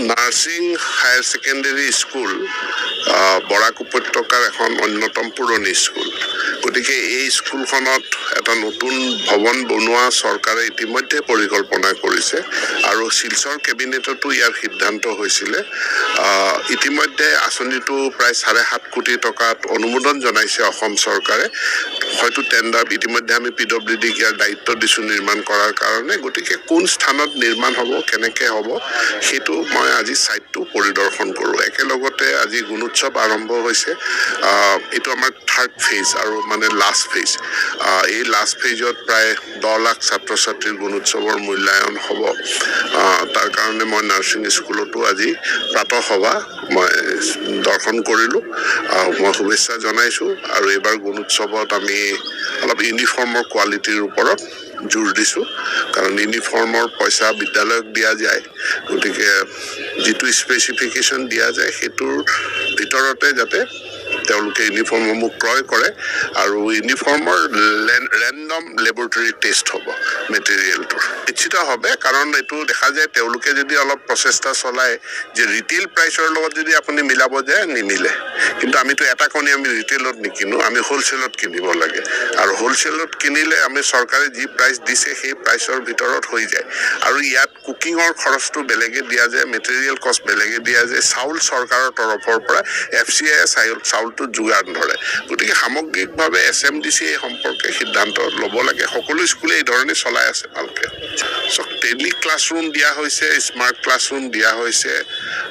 Nursing higher secondary school বৰাক উপত্যকাৰ এখন অন্যতম পুৰণি স্কুল। গতিকে এই স্কুলখনত এটা নতুন ভৱন বনোৱা চৰকাৰে ইতিমধ্যে পৰিকল্পনা কৰিছে আৰু শিলচৰ কেবিনেটতো ইয়াৰ সিদ্ধান্ত হৈছিলে। ইতিমধ্যে আঁচনিটো প্ৰায় 7.5 কোটি টকাত অনুমোদন জনাইছে অসম চৰকাৰে। হয়তো টেণ্ডাৰ ইতিমধ্যে আমি PWDক ইয়াৰ দায়িত্ব দিছোঁ নিৰ্মাণ কৰাৰ কাৰণে। গতিকে কোন স্থানত নিৰ্মাণ হ'ব, কেনেকৈ হ'ব, সেইটো মই আজি ছাইটটো পৰিদৰ্শন কৰোঁ। একেলগতে আজি গুণোৎসৱ আৰম্ভ হৈছে। এইটো আমাৰ 3rd ফেজ আৰু মানে লাষ্ট ফেজ। এই লাষ্ট ফেজত প্ৰায় 10 লাখ ছাত্ৰ ছাত্ৰীৰ গুণোৎসৱৰ মূল্যায়ন হ'ব। তাৰ কাৰণে মই নাৰ্ছিং স্কুলতো আজি প্ৰাতঃসভা মই দৰ্শন কৰিলোঁ। মই শুভেচ্ছা জনাইছোঁ আৰু এইবাৰ গুণোৎসৱত আমি অলপ ইউনিফৰ্মৰ কোৱালিটিৰ ওপৰত জোৰ দিছোঁ, কাৰণ ইউনিফৰ্মৰ পইচা বিদ্যালয়ক দিয়া যায়। গতিকে যিটো স্পেচিফিকেশ্যন দিয়া যায় সেইটোৰ ভিতৰতে যাতে তেওঁলোকে ইউনিফৰ্মসমূহ ক্ৰয় কৰে আৰু ইউনিফৰ্মৰ ৰেণ্ডম লেবৰেটৰী টেষ্ট হ'ব মেটেৰিয়েলটোৰ। নিশ্চিত হবে, কাৰণ এইটো দেখা যায় তেওঁলোকে যদি অলপ প্ৰচেষ্টা চলায় যে ৰিটেইল প্ৰাইচৰ লগত যদি আপুনি মিলাব যায় নিমিলে। কিন্তু আমিতো এটা কণী আমি ৰিটেইলত নিকিনো, আমি হ'লচেলত কিনিব লাগে আৰু হ'লচেলত কিনিলে আমি চৰকাৰে যি প্ৰাইচ দিছে সেই প্ৰাইচৰ ভিতৰত হৈ যায়। আৰু ইয়াত কুকিঙৰ খৰচটো বেলেগে দিয়া যায়, মেটেৰিয়েল কষ্ট বেলেগে দিয়া যায়। চাউল চৰকাৰৰ তৰফৰ পৰা FCI চাউলটো যোগান ধৰে। গতিকে সামগ্ৰিকভাৱে SMDC এই সম্পৰ্কে সিদ্ধান্ত ল'ব লাগে। সকলো স্কুলে এই ধৰণে চলাই আছে ভালকে। টেলি ক্লাছৰুম দিয়া হৈছে, স্মাৰ্ট ক্লাছৰুম দিয়া হৈছে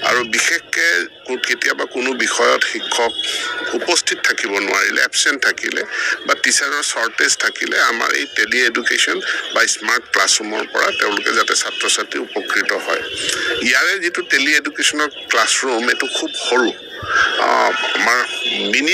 আৰু বিশেষকৈ কেতিয়াবা কোনো বিষয়ত শিক্ষক উপস্থিত থাকিব নোৱাৰিলে, এবচেণ্ট থাকিলে বা টিচাৰৰ শ্বৰ্টেজ থাকিলে আমাৰ এই টেলি এডুকেশ্যন বা স্মাৰ্ট ক্লাছৰুমৰ পৰা তেওঁলোকে যাতে ছাত্ৰ ছাত্ৰী উপকৃত হয়। ইয়াৰে যিটো টেলি এডুকেশ্যনৰ ক্লাছৰুম এইটো খুব সৰু, আমাৰ মিনি